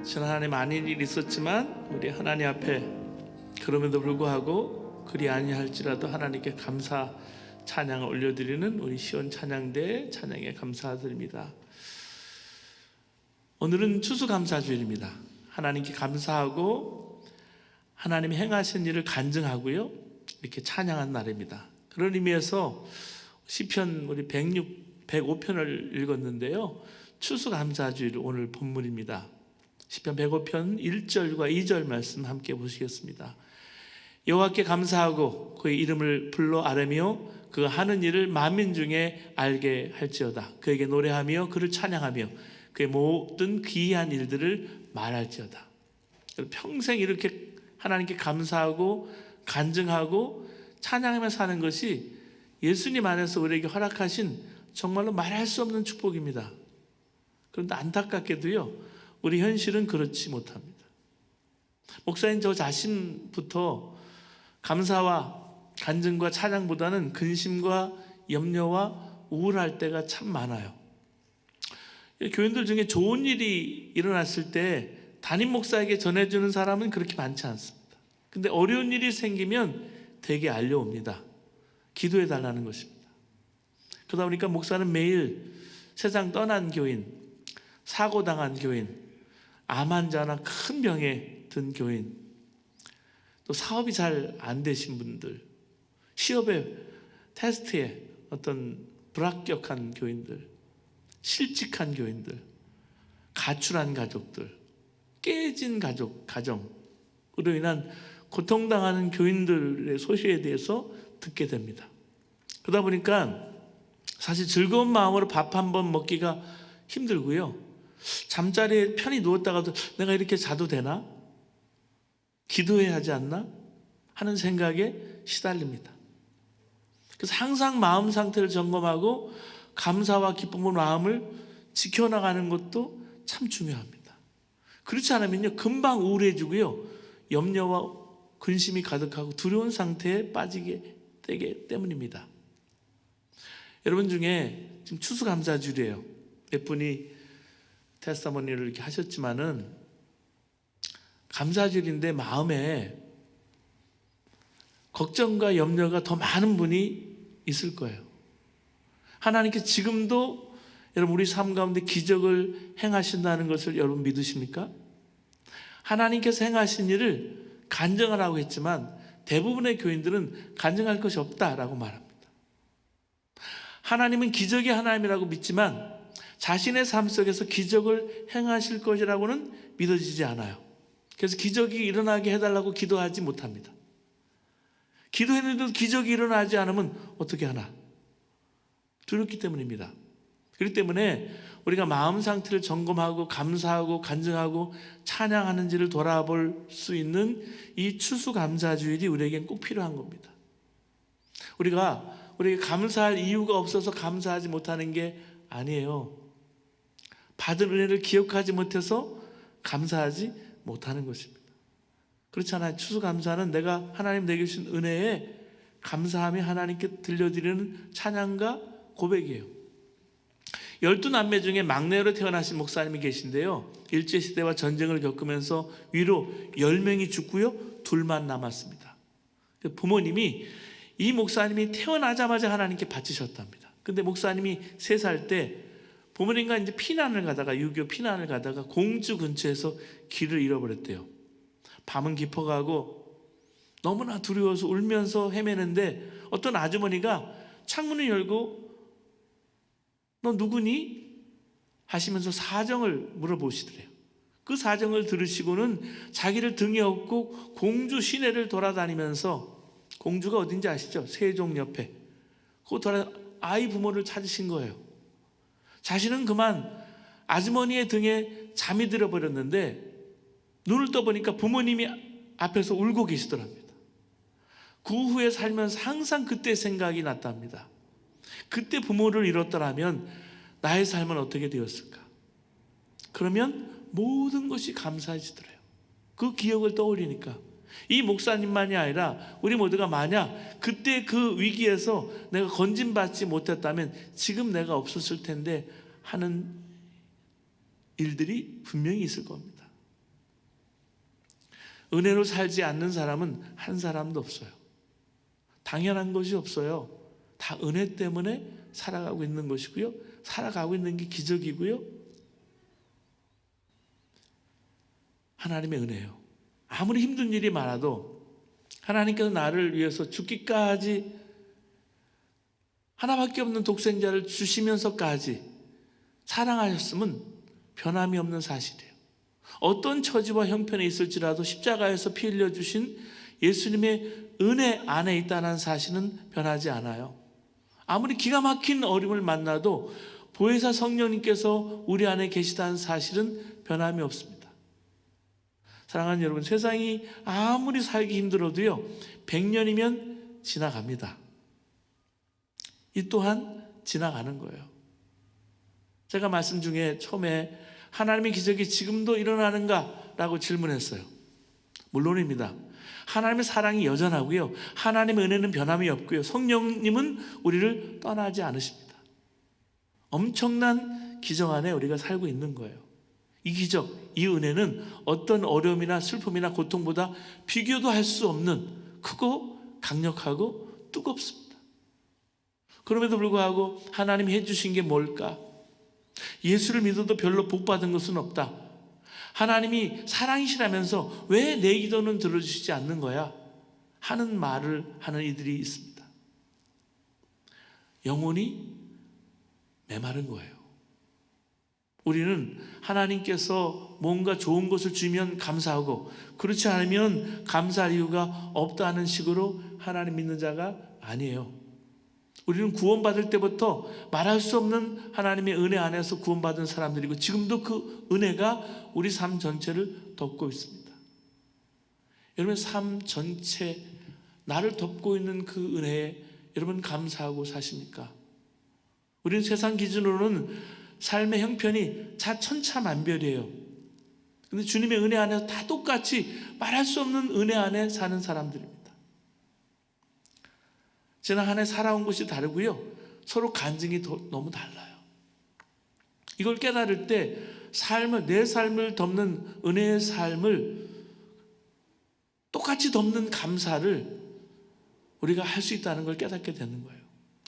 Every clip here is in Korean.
지난 한 해 많은 일이 있었지만 우리 하나님 앞에 그럼에도 불구하고 그리 아니할지라도 하나님께 감사 찬양을 올려드리는 우리 시온 찬양대 찬양에 감사드립니다. 오늘은 추수감사주일입니다. 하나님께 감사하고 하나님이 행하신 일을 간증하고요, 이렇게 찬양한 날입니다. 그런 의미에서 시편 우리 105편을 읽었는데요, 추수감사주일 오늘 본문입니다. 시편 105편 1절과 2절 말씀 함께 보시겠습니다. 여호와께 감사하고 그의 이름을 불러 아뢰며 그 하는 일을 만민 중에 알게 할지어다. 그에게 노래하며 그를 찬양하며 그의 모든 귀한 일들을 말할지어다. 평생 이렇게 하나님께 감사하고 간증하고 찬양하며 사는 것이 예수님 안에서 우리에게 허락하신 정말로 말할 수 없는 축복입니다. 그런데 안타깝게도요, 우리 현실은 그렇지 못합니다. 목사님 저 자신부터 감사와 간증과 찬양보다는 근심과 염려와 우울할 때가 참 많아요. 교인들 중에 좋은 일이 일어났을 때 담임 목사에게 전해주는 사람은 그렇게 많지 않습니다. 근데 어려운 일이 생기면 대개 알려옵니다. 기도해 달라는 것입니다. 그러다 보니까 목사는 매일 세상 떠난 교인, 사고당한 교인, 암 환자나 큰 병에 든 교인, 또 사업이 잘 안 되신 분들, 시험에 테스트에 어떤 불합격한 교인들, 실직한 교인들, 가출한 가족들, 깨진 가정으로 인한 고통당하는 교인들의 소식에 대해서 듣게 됩니다. 그러다 보니까 사실 즐거운 마음으로 밥 한 번 먹기가 힘들고요, 잠자리에 편히 누웠다가도 내가 이렇게 자도 되나? 기도해야 하지 않나? 하는 생각에 시달립니다. 그래서 항상 마음 상태를 점검하고 감사와 기쁨의 마음을 지켜나가는 것도 참 중요합니다. 그렇지 않으면요, 금방 우울해지고요, 염려와 근심이 가득하고 두려운 상태에 빠지게 되기 때문입니다. 여러분 중에 지금 추수감사주일이에요. 몇 분이 테스타모니를 이렇게 하셨지만은 감사주일인데 마음에 걱정과 염려가 더 많은 분이 있을 거예요. 하나님께 지금도 여러분 우리 삶 가운데 기적을 행하신다는 것을 여러분 믿으십니까? 하나님께서 행하신 일을 간증하라고 했지만 대부분의 교인들은 간증할 것이 없다라고 말합니다. 하나님은 기적의 하나님이라고 믿지만 자신의 삶 속에서 기적을 행하실 것이라고는 믿어지지 않아요. 그래서 기적이 일어나게 해달라고 기도하지 못합니다. 기도했는데도 기적이 일어나지 않으면 어떻게 하나? 두렵기 때문입니다. 그렇기 때문에 우리가 마음 상태를 점검하고 감사하고 간증하고 찬양하는지를 돌아볼 수 있는 이 추수감사주일이 우리에겐 꼭 필요한 겁니다. 우리가 감사할 이유가 없어서 감사하지 못하는 게 아니에요. 받은 은혜를 기억하지 못해서 감사하지 못하는 것입니다. 그렇잖아요. 추수감사는 내가 하나님 내게 주신 은혜에 감사함이 하나님께 들려드리는 찬양과 고백이에요. 12남매 중에 막내로 태어나신 목사님이 계신데요, 일제시대와 전쟁을 겪으면서 위로 10명이 죽고요, 2만 남았습니다. 부모님이 이 목사님이 태어나자마자 하나님께 바치셨답니다. 근데 목사님이 3살 때 부모님과 이제 피난을 가다가, 유교 피난을 가다가 공주 근처에서 길을 잃어버렸대요. 밤은 깊어가고 너무나 두려워서 울면서 헤매는데 어떤 아주머니가 창문을 열고 너 누구니? 하시면서 사정을 물어보시더래요. 그 사정을 들으시고는 자기를 등에 업고 공주 시내를 돌아다니면서, 공주가 어딘지 아시죠? 세종 옆에. 아이 부모를 찾으신 거예요. 자신은 그만 아주머니의 등에 잠이 들어버렸는데 눈을 떠보니까 부모님이 앞에서 울고 계시더랍니다. 그 후에 살면서 항상 그때 생각이 났답니다. 그때 부모를 잃었더라면 나의 삶은 어떻게 되었을까? 그러면 모든 것이 감사해지더래요. 그 기억을 떠올리니까. 이 목사님만이 아니라 우리 모두가 만약 그때 그 위기에서 내가 건진받지 못했다면 지금 내가 없었을 텐데 하는 일들이 분명히 있을 겁니다. 은혜로 살지 않는 사람은 한 사람도 없어요. 당연한 것이 없어요. 다 은혜 때문에 살아가고 있는 것이고요. 살아가고 있는 게 기적이고요. 하나님의 은혜예요. 아무리 힘든 일이 많아도 하나님께서 나를 위해서 죽기까지 하나밖에 없는 독생자를 주시면서까지 사랑하셨음은 변함이 없는 사실이에요. 어떤 처지와 형편에 있을지라도 십자가에서 피 흘려주신 예수님의 은혜 안에 있다는 사실은 변하지 않아요. 아무리 기가 막힌 어려움을 만나도 보혜사 성령님께서 우리 안에 계시다는 사실은 변함이 없습니다. 사랑하는 여러분, 세상이 아무리 살기 힘들어도요 100년이면 지나갑니다. 이 또한 지나가는 거예요. 제가 말씀 중에 처음에 하나님의 기적이 지금도 일어나는가? 라고 질문했어요. 물론입니다. 하나님의 사랑이 여전하고요. 하나님의 은혜는 변함이 없고요. 성령님은 우리를 떠나지 않으십니다. 엄청난 기적 안에 우리가 살고 있는 거예요. 이 기적, 이 은혜는 어떤 어려움이나 슬픔이나 고통보다 비교도 할 수 없는 크고 강력하고 뜨겁습니다. 그럼에도 불구하고 하나님이 해주신 게 뭘까? 예수를 믿어도 별로 복받은 것은 없다. 하나님이 사랑이시라면서 왜 내 기도는 들어주시지 않는 거야? 하는 말을 하는 이들이 있습니다. 영혼이 메마른 거예요. 우리는 하나님께서 뭔가 좋은 것을 주면 감사하고 그렇지 않으면 감사할 이유가 없다는 식으로 하나님 믿는 자가 아니에요. 우리는 구원받을 때부터 말할 수 없는 하나님의 은혜 안에서 구원받은 사람들이고 지금도 그 은혜가 우리 삶 전체를 덮고 있습니다. 여러분 삶 전체 나를 덮고 있는 그 은혜에 여러분 감사하고 사십니까? 우리는 세상 기준으로는 삶의 형편이 천차만별이에요. 근데 주님의 은혜 안에서 다 똑같이 말할 수 없는 은혜 안에 사는 사람들입니다. 지난 한 해 살아온 것이 다르고요. 서로 간증이 너무 달라요. 이걸 깨달을 때 내 삶을 덮는 은혜의 삶을 똑같이 덮는 감사를 우리가 할 수 있다는 걸 깨닫게 되는 거예요.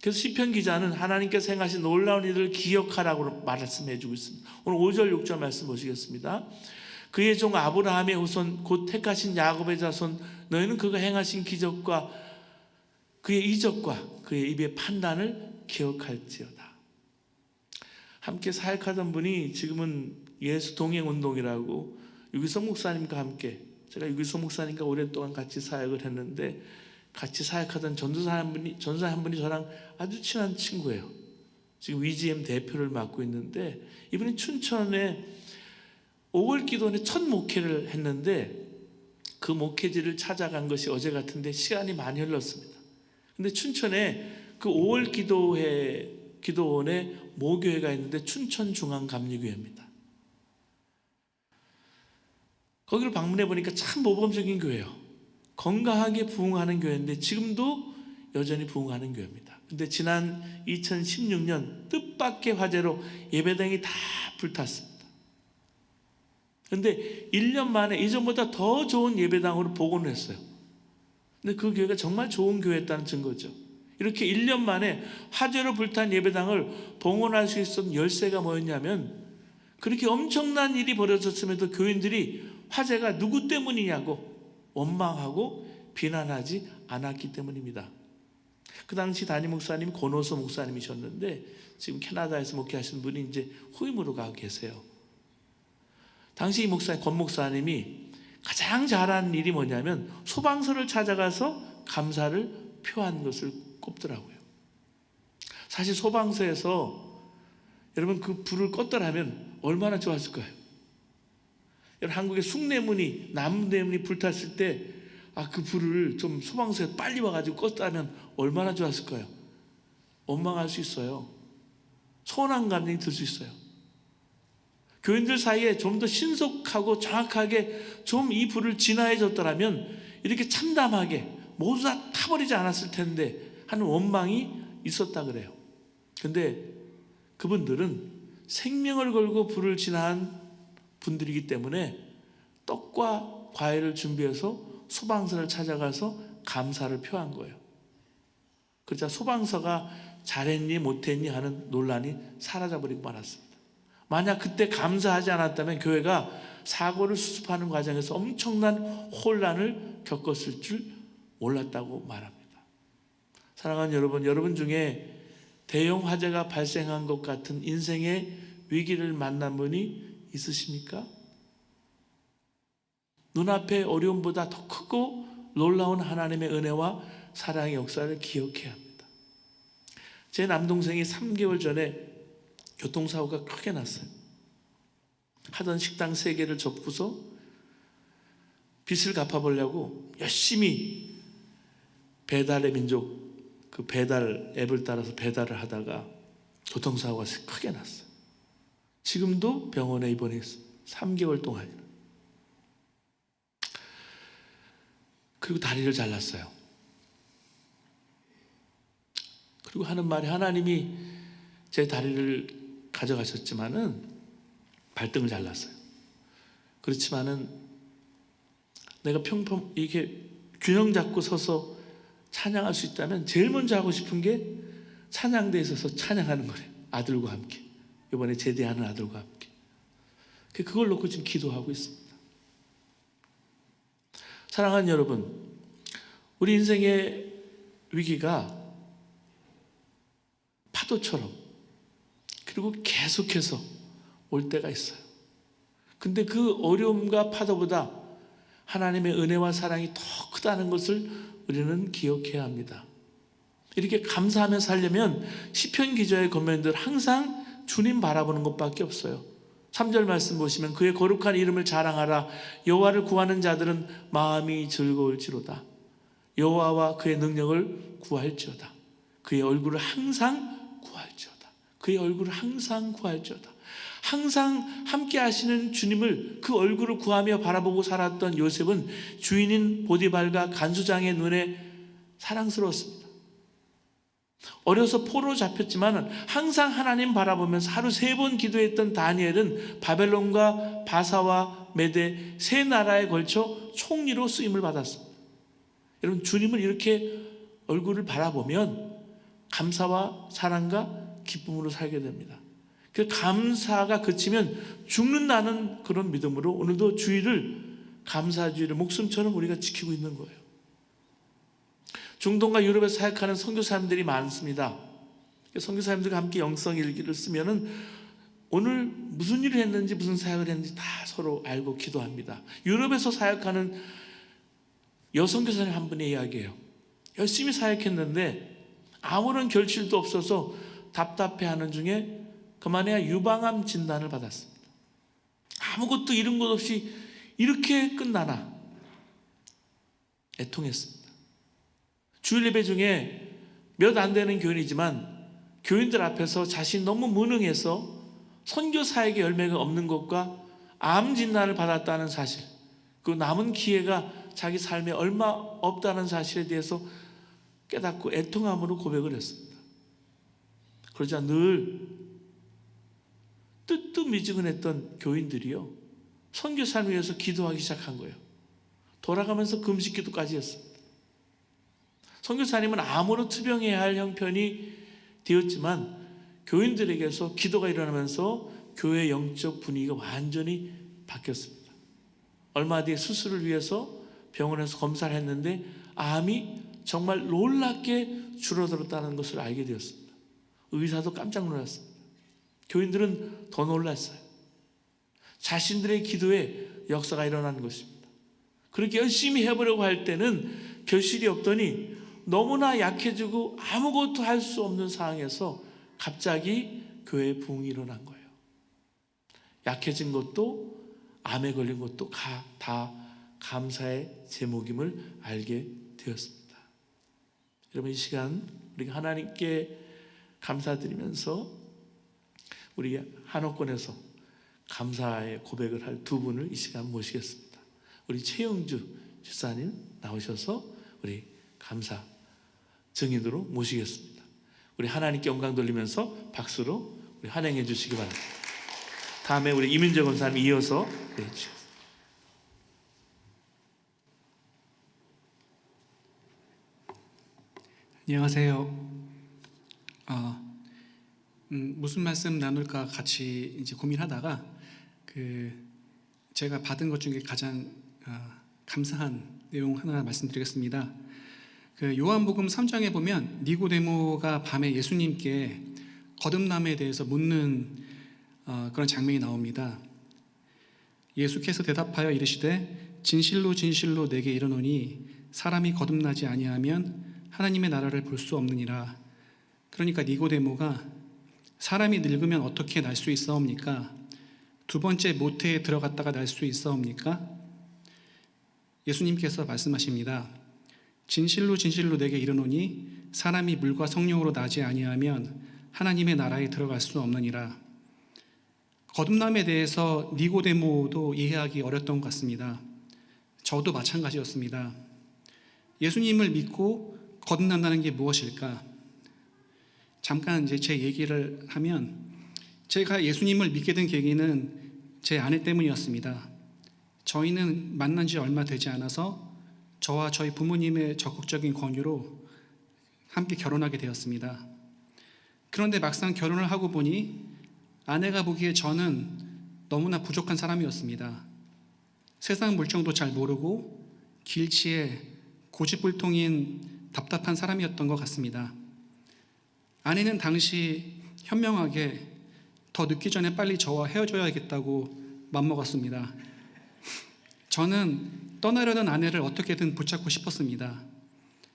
그래서 시편 기자는 하나님께서 행하신 놀라운 일을 기억하라고 말씀해 주고 있습니다. 오늘 5절 6절 말씀 보시겠습니다. 그의 종 아브라함의 후손 곧 택하신 야곱의 자손 너희는 그가 행하신 기적과 그의 이적과 그의 입의 판단을 기억할지어다. 함께 사역하던 분이 지금은 예수 동행운동이라고 유기성 목사님과 함께 제가 유기성 목사님과 오랫동안 같이 사역을 했는데 같이 사역하던 전도사 한 분이 저랑 아주 친한 친구예요. 지금 위지엠 대표를 맡고 있는데 이분이 춘천에 5월 기도원에 첫 목회를 했는데 그 목회지를 찾아간 것이 어제 같은데 시간이 많이 흘렀습니다. 근데 춘천에 그 5월 기도원에 모교회가 있는데 춘천중앙감리교회입니다. 거기를 방문해 보니까 참 모범적인 교회예요. 건강하게 부흥하는 교회인데 지금도 여전히 부흥하는 교회입니다. 근데 지난 2016년 뜻밖의 화재로 예배당이 다 불탔습니다. 근데 1년 만에 이전보다 더 좋은 예배당으로 복원을 했어요. 근데 그 교회가 정말 좋은 교회였다는 증거죠. 이렇게 1년 만에 화재로 불탄 예배당을 봉헌할 수 있었던 열쇠가 뭐였냐면 그렇게 엄청난 일이 벌어졌음에도 교인들이 화재가 누구 때문이냐고 원망하고 비난하지 않았기 때문입니다. 그 당시 담임 목사님 권호서 목사님이셨는데 지금 캐나다에서 목회하시는 분이 이제 후임으로 가고 계세요. 당시 이 목사님 권 목사님이 가장 잘한 일이 뭐냐면 소방서를 찾아가서 감사를 표한 것을 꼽더라고요. 사실 소방서에서 여러분 그 불을 껐더라면 얼마나 좋았을까요? 여러분 한국의 숭례문이 남대문이 불탔을 때 그 불을 좀 소방서에 빨리 와가지고 껐다면 얼마나 좋았을까요? 원망할 수 있어요. 서운한 감정이 들 수 있어요. 교인들 사이에 좀 더 신속하고 정확하게 좀 이 불을 진화해줬더라면 이렇게 참담하게 모두 다 타버리지 않았을 텐데 하는 원망이 있었다 그래요. 근데 그분들은 생명을 걸고 불을 진화한 분들이기 때문에 떡과 과일을 준비해서 소방서를 찾아가서 감사를 표한 거예요. 그러자 소방서가 잘했니 못했니 하는 논란이 사라져버리고 말았습니다. 만약 그때 감사하지 않았다면 교회가 사고를 수습하는 과정에서 엄청난 혼란을 겪었을 줄 몰랐다고 말합니다. 사랑하는 여러분, 여러분 중에 대형 화재가 발생한 것 같은 인생의 위기를 만난 분이 있으십니까? 눈앞의 어려움보다 더 크고 놀라운 하나님의 은혜와 사랑의 역사를 기억해야 합니다. 제 남동생이 3개월 전에 교통사고가 크게 났어요. 하던 식당 3개를 접고서 빚을 갚아보려고 열심히 배달의 민족 그 배달 앱을 따라서 배달을 하다가 교통사고가 크게 났어요. 지금도 병원에 입원해 있어요. 3개월 동안이나. 그리고 다리를 잘랐어요. 그리고 하는 말이 하나님이 제 다리를 가져가셨지만은 발등을 잘랐어요. 그렇지만은 내가 평범 이게 균형 잡고 서서 찬양할 수 있다면 제일 먼저 하고 싶은 게 찬양대에 있어서 찬양하는 거래요. 아들과 함께. 이번에 제대하는 아들과 함께. 그걸 놓고 지금 기도하고 있습니다. 사랑하는 여러분, 우리 인생의 위기가 파도처럼 그리고 계속해서 올 때가 있어요. 근데 그 어려움과 파도보다 하나님의 은혜와 사랑이 더 크다는 것을 우리는 기억해야 합니다. 이렇게 감사하며 살려면 시편 기자의 권면들 항상 주님 바라보는 것밖에 없어요. 3절 말씀 보시면 그의 거룩한 이름을 자랑하라. 여호와를 구하는 자들은 마음이 즐거울지로다. 여호와와 그의 능력을 구할지어다. 그의 얼굴을 항상 구할지어다. 그의 얼굴을 항상 구할지어다. 항상 함께 하시는 주님을 그 얼굴을 구하며 바라보고 살았던 요셉은 주인인 보디발과 간수장의 눈에 사랑스러웠습니다. 어려서 포로로 잡혔지만 항상 하나님 바라보면서 하루 3번 기도했던 다니엘은 바벨론과 바사와 메대 3나라에 걸쳐 총리로 쓰임을 받았습니다. 여러분, 주님을 이렇게 얼굴을 바라보면 감사와 사랑과 기쁨으로 살게 됩니다. 그 감사가 그치면 죽는다는 그런 믿음으로 오늘도 주의를, 감사주의를 목숨처럼 우리가 지키고 있는 거예요. 중동과 유럽에서 사역하는 선교사님들이 많습니다. 선교사님들과 함께 영성일기를 쓰면은 오늘 무슨 일을 했는지 무슨 사역을 했는지 다 서로 알고 기도합니다. 유럽에서 사역하는 여선교사님 한 분의 이야기예요. 열심히 사역했는데 아무런 결실도 없어서 답답해하는 중에 그만해야 유방암 진단을 받았습니다. 아무것도 잃은 것 없이 이렇게 끝나나 애통했습니다. 주일 예배 중에 몇 안 되는 교인이지만 교인들 앞에서 자신이 너무 무능해서 선교 사역의 열매가 없는 것과 암 진단을 받았다는 사실, 그 남은 기회가 자기 삶에 얼마 없다는 사실에 대해서 깨닫고 애통함으로 고백을 했습니다. 그러자 늘 뜨뜻미지근했던 교인들이요, 선교 삶을 위해서 기도하기 시작한 거예요. 돌아가면서 금식 기도까지 했습니다. 선교사님은 암으로 투병해야 할 형편이 되었지만 교인들에게서 기도가 일어나면서 교회의 영적 분위기가 완전히 바뀌었습니다. 얼마 뒤에 수술을 위해서 병원에서 검사를 했는데 암이 정말 놀랍게 줄어들었다는 것을 알게 되었습니다. 의사도 깜짝 놀랐습니다. 교인들은 더 놀랐어요. 자신들의 기도에 역사가 일어나는 것입니다. 그렇게 열심히 해보려고 할 때는 결실이 없더니 너무나 약해지고 아무것도 할 수 없는 상황에서 갑자기 교회에 부흥이 일어난 거예요. 약해진 것도 암에 걸린 것도 다 감사의 제목임을 알게 되었습니다. 여러분, 이 시간 우리가 하나님께 감사드리면서 우리 한옥권에서 감사의 고백을 할 2분을 이 시간 모시겠습니다. 우리 최영주 집사님 나오셔서 우리 감사 증인으로 모시겠습니다. 우리 하나님께 영광 돌리면서 박수로 우리 환영해 주시기 바랍니다. 다음에 우리 이민재 권사님 이어서 해주시겠습니다. 안녕하세요. 무슨 말씀 나눌까 같이 이제 고민하다가 제가 받은 것 중에 가장 감사한 내용 하나 말씀드리겠습니다. 요한복음 3장에 보면 니고데모가 밤에 예수님께 거듭남에 대해서 묻는 그런 장면이 나옵니다. 예수께서 대답하여 이르시되 진실로 진실로 내게 이르노니 사람이 거듭나지 아니하면 하나님의 나라를 볼 수 없느니라. 그러니까 니고데모가 사람이 늙으면 어떻게 날 수 있사옵니까? 두 번째 모태에 들어갔다가 날 수 있사옵니까? 예수님께서 말씀하십니다. 진실로 진실로 내게 이르노니 사람이 물과 성령으로 나지 아니하면 하나님의 나라에 들어갈 수 없느니라. 거듭남에 대해서 니고데모도 이해하기 어렸던 것 같습니다. 저도 마찬가지였습니다. 예수님을 믿고 거듭난다는 게 무엇일까? 잠깐 이제 제 얘기를 하면, 제가 예수님을 믿게 된 계기는 제 아내 때문이었습니다. 저희는 만난 지 얼마 되지 않아서 저와 저희 부모님의 적극적인 권유로 함께 결혼하게 되었습니다. 그런데 막상 결혼을 하고 보니 아내가 보기에 저는 너무나 부족한 사람이었습니다. 세상 물정도 잘 모르고 길치에 고집불통인 답답한 사람이었던 것 같습니다. 아내는 당시 현명하게 더 늦기 전에 빨리 저와 헤어져야겠다고 맘먹었습니다. 저는 떠나려던 아내를 어떻게든 붙잡고 싶었습니다.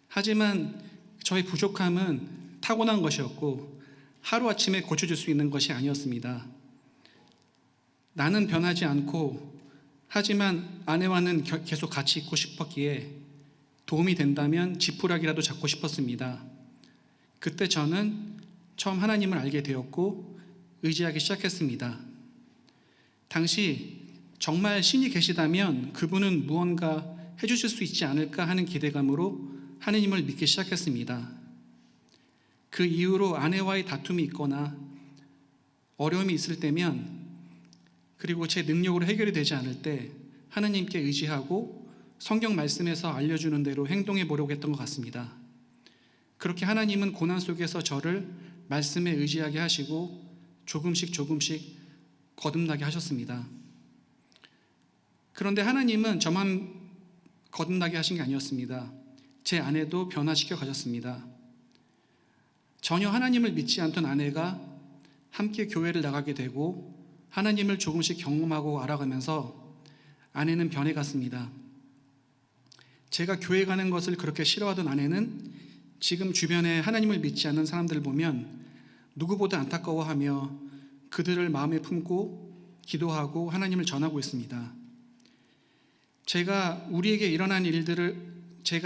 하지만 저의 부족함은 타고난 것이었고 하루아침에 고쳐줄 수 있는 것이 아니었습니다. 나는 변하지 않고 하지만 아내와는 계속 같이 있고 싶었기에 도움이 된다면 지푸라기라도 잡고 싶었습니다. 그때 저는 처음 하나님을 알게 되었고 의지하기 시작했습니다. 당시 정말 신이 계시다면 그분은 무언가 해주실 수 있지 않을까 하는 기대감으로 하나님을 믿기 시작했습니다. 그 이후로 아내와의 다툼이 있거나 어려움이 있을 때면, 그리고 제 능력으로 해결이 되지 않을 때 하나님께 의지하고 성경 말씀에서 알려주는 대로 행동해 보려고 했던 것 같습니다. 그렇게 하나님은 고난 속에서 저를 말씀에 의지하게 하시고 조금씩 거듭나게 하셨습니다. 그런데 하나님은 저만 거듭나게 하신 게 아니었습니다. 제 아내도 변화시켜 가셨습니다. 전혀 하나님을 믿지 않던 아내가 함께 교회를 나가게 되고 하나님을 조금씩 경험하고 알아가면서 아내는 변해갔습니다. 제가 교회 가는 것을 그렇게 싫어하던 아내는 지금 주변에 하나님을 믿지 않는 사람들을 보면 누구보다 안타까워하며 그들을 마음에 품고 기도하고 하나님을 전하고 있습니다. 제가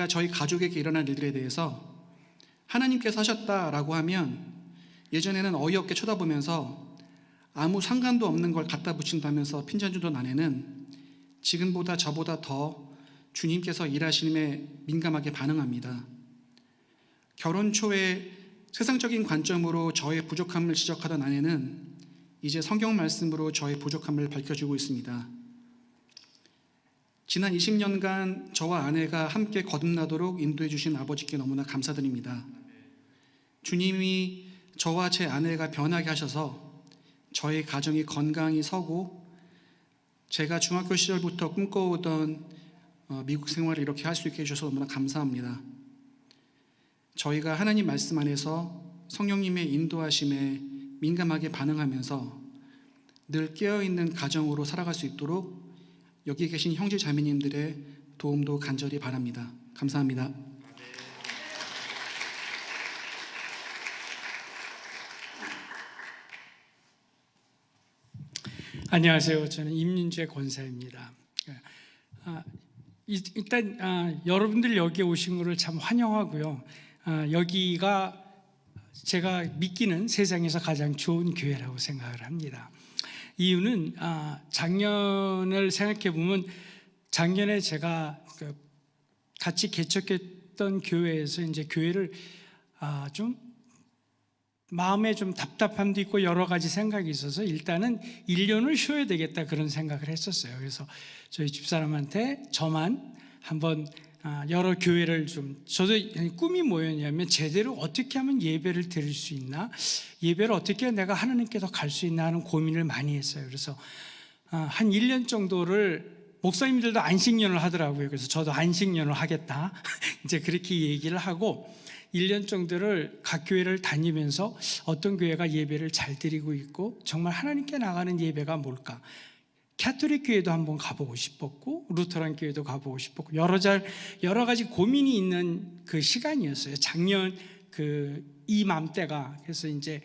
저희 가족에게 일어난 일들에 대해서 하나님께서 하셨다라고 하면 예전에는 어이없게 쳐다보면서 아무 상관도 없는 걸 갖다 붙인다면서 핀잔 주던 아내는 지금보다 저보다 더 주님께서 일하심에 민감하게 반응합니다. 결혼 초에 세상적인 관점으로 저의 부족함을 지적하던 아내는 이제 성경 말씀으로 저의 부족함을 밝혀주고 있습니다. 지난 20년간 저와 아내가 함께 거듭나도록 인도해 주신 아버지께 너무나 감사드립니다. 주님이 저와 제 아내가 변하게 하셔서 저의 가정이 건강히 서고 제가 중학교 시절부터 꿈꿔오던 미국 생활을 이렇게 할 수 있게 해주셔서 너무나 감사합니다. 저희가 하나님 말씀 안에서 성령님의 인도하심에 민감하게 반응하면서 늘 깨어있는 가정으로 살아갈 수 있도록 여기 계신 형제 자매님들의 도움도 간절히 바랍니다. 감사합니다. 안녕하세요. 저는 임윤재 권사입니다. 일단 여러분들 여기 오신 것을 참 환영하고요. 여기가 제가 믿기는 세상에서 가장 좋은 교회라고 생각을 합니다. 이유는 작년을 생각해 보면 작년에 제가 같이 개척했던 교회에서 이제 교회를 좀 마음에 좀 답답함도 있고 여러 가지 생각이 있어서 일단은 1년을 쉬어야 되겠다 그런 생각을 했었어요. 그래서 저희 집사람한테 저만 한번 여러 교회를 좀 저도 꿈이 뭐였냐면 제대로 어떻게 하면 예배를 드릴 수 있나, 예배를 어떻게 내가 하나님께 더 갈 수 있나 하는 고민을 많이 했어요. 그래서 한 1년 정도를 목사님들도 안식년을 하더라고요. 그래서 저도 안식년을 하겠다 이제 그렇게 얘기를 하고 1년 정도를 각 교회를 다니면서 어떤 교회가 예배를 잘 드리고 있고 정말 하나님께 나가는 예배가 뭘까, 캐톨릭 교회도 한번 가보고 싶었고 루터란 교회도 가보고 싶었고 여러 가지 고민이 있는 그 시간이었어요. 작년 그 이맘때가. 그래서 이제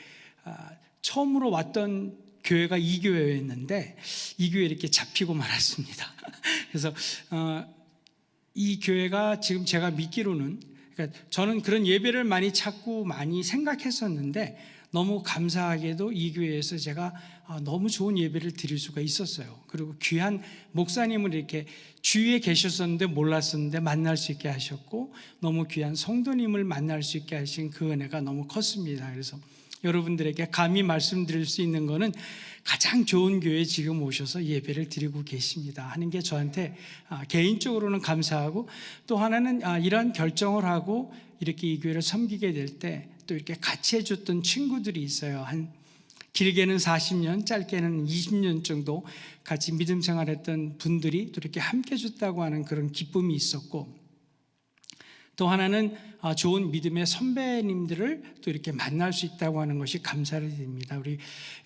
처음으로 왔던 교회가 이 교회였는데 이 교회에 이렇게 잡히고 말았습니다. 그래서 이 교회가 지금 제가 믿기로는, 그러니까 저는 그런 예배를 많이 찾고 많이 생각했었는데 너무 감사하게도 이 교회에서 제가 너무 좋은 예배를 드릴 수가 있었어요. 그리고 귀한 목사님을 이렇게 주위에 계셨었는데 몰랐었는데 만날 수 있게 하셨고 너무 귀한 성도님을 만날 수 있게 하신 그 은혜가 너무 컸습니다. 그래서 여러분들에게 감히 말씀드릴 수 있는 거는 가장 좋은 교회에 지금 오셔서 예배를 드리고 계십니다 하는 게 저한테 개인적으로는 감사하고, 또 하나는 이러한 결정을 하고 이렇게 이 교회를 섬기게 될 때 또 이렇게 같이 해줬던 친구들이 있어요. 한 길게는 40년, 짧게는 20년 정도 같이 믿음 생활했던 분들이 또 이렇게 함께 해줬다고 하는 그런 기쁨이 있었고, 또 하나는 좋은 믿음의 선배님들을 또 이렇게 만날 수 있다고 하는 것이 감사를 드립니다. 우리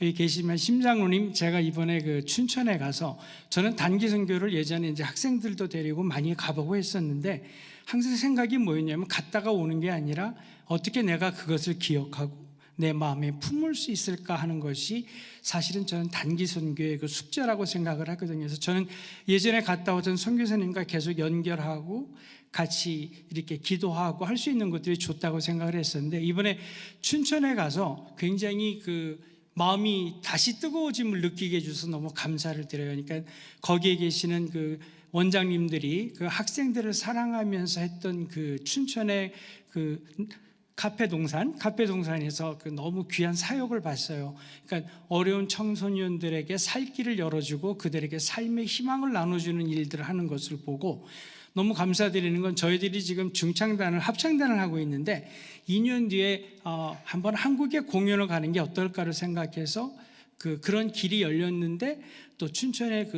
여기 계시면 심장로님, 제가 이번에 그 춘천에 가서 저는 단기 선교를 예전에 이제 학생들도 데리고 많이 가보고 했었는데 항상 생각이 뭐였냐면 갔다가 오는 게 아니라 어떻게 내가 그것을 기억하고 내 마음에 품을 수 있을까 하는 것이 사실은 저는 단기 선교의 그 숙제라고 생각을 하거든요. 그래서 저는 예전에 갔다 오던 선교사님과 계속 연결하고 같이 이렇게 기도하고 할 수 있는 것들이 좋다고 생각을 했었는데 이번에 춘천에 가서 굉장히 그 마음이 다시 뜨거워짐을 느끼게 해줘서 너무 감사를 드려요. 그러니까 거기에 계시는 그 원장님들이 그 학생들을 사랑하면서 했던 그 춘천의 그 카페 동산에서 그 너무 귀한 사역을 봤어요. 그러니까 어려운 청소년들에게 살 길을 열어주고 그들에게 삶의 희망을 나눠주는 일들을 하는 것을 보고 너무 감사드리는 건 저희들이 지금 합창단을 하고 있는데 2년 뒤에 한번 한국에 공연을 가는 게 어떨까를 생각해서 그런 길이 열렸는데 또 춘천의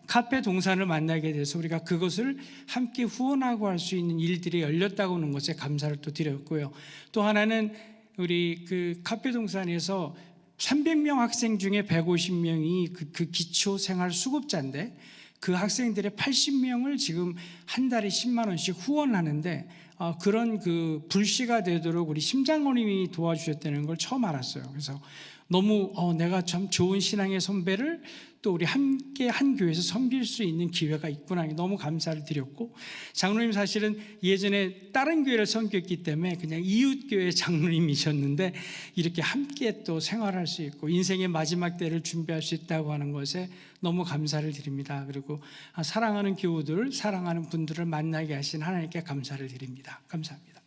카페 동산을 만나게 돼서 우리가 그것을 함께 후원하고 할 수 있는 일들이 열렸다고 하는 것에 감사를 또 드렸고요. 또 하나는 우리 그 카페 동산에서 300명 학생 중에 150명이 그 기초 생활 수급자인데 그 학생들의 80명을 지금 한 달에 10만 원씩 후원하는데 그런 그 불씨가 되도록 우리 심장로님이 도와주셨다는 걸 처음 알았어요. 그래서 너무 내가 참 좋은 신앙의 선배를 또 우리 함께 한 교회에서 섬길 수 있는 기회가 있구나, 너무 감사를 드렸고, 장로님 사실은 예전에 다른 교회를 섬겼기 때문에 그냥 이웃교회 장로님이셨는데 이렇게 함께 또 생활할 수 있고 인생의 마지막 때를 준비할 수 있다고 하는 것에 너무 감사를 드립니다. 그리고 사랑하는 교우들, 사랑하는 분들을 만나게 하신 하나님께 감사를 드립니다. 감사합니다.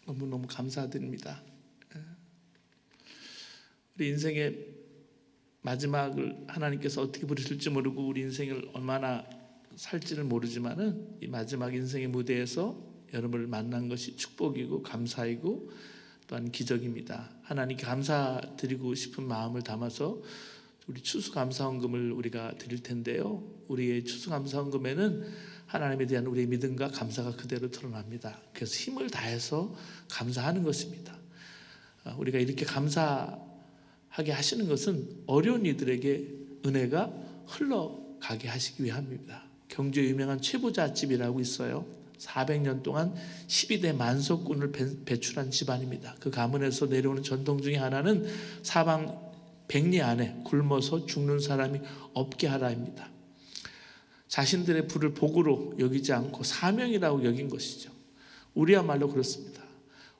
너무너무 감사드립니다. 우리 인생의 마지막을 하나님께서 어떻게 부르실지 모르고 우리 인생을 얼마나 살지를 모르지만은 이 마지막 인생의 무대에서 여러분을 만난 것이 축복이고 감사이고 또한 기적입니다. 하나님께 감사드리고 싶은 마음을 담아서 우리 추수감사헌금을 우리가 드릴 텐데요. 우리의 추수감사헌금에는 하나님에 대한 우리의 믿음과 감사가 그대로 드러납니다. 그래서 힘을 다해서 감사하는 것입니다. 우리가 이렇게 감사하게 하시는 것은 어려운 이들에게 은혜가 흘러가게 하시기 위함입니다. 경주에 유명한 최부자집이라고 있어요. 400년 동안 12대 만석군을 배출한 집안입니다. 그 가문에서 내려오는 전통 중에 하나는 사방 백리 안에 굶어서 죽는 사람이 없게 하라입니다. 자신들의 부를 복으로 여기지 않고 사명이라고 여긴 것이죠. 우리야말로 그렇습니다.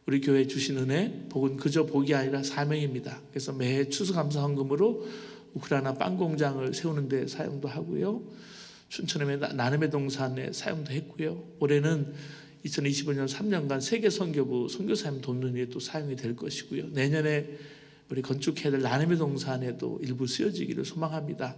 우리 교회에 주신 은혜, 복은 그저 복이 아니라 사명입니다. 그래서 매해 추수감사헌금으로 우크라이나 빵 공장을 세우는 데 사용도 하고요. 춘천의 나눔의 동산에 사용도 했고요. 올해는 2025년 3년간 세계 선교부 선교사님 돕는 일에 또 사용이 될 것이고요. 내년에 우리 건축해야 될 나눔의 동산에도 일부 쓰여지기를 소망합니다.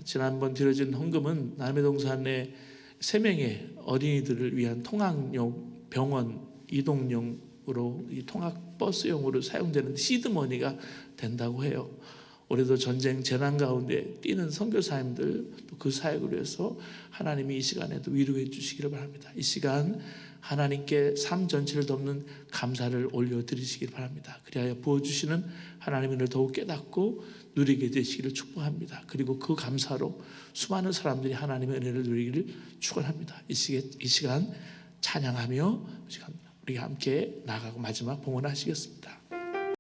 지난번 드려진 헌금은 나눔의 동산에 3명의 어린이들을 위한 통학용, 병원, 이동용으로 이 통학버스용으로 사용되는 시드머니가 된다고 해요. 올해도 전쟁 재난 가운데 뛰는 선교사님들 또 그 사역을 위해서 하나님이 이 시간에도 위로해 주시기를 바랍니다. 이 시간 하나님께 삶 전체를 덮는 감사를 올려드리시길 바랍니다. 그리하여 부어주시는 하나님의 은혜를 더욱 깨닫고 누리게 되시기를 축복합니다. 그리고 그 감사로 수많은 사람들이 하나님의 은혜를 누리기를 축원합니다. 이 시간 찬양하며 우리가 함께 나가고 마지막 봉헌하시겠습니다.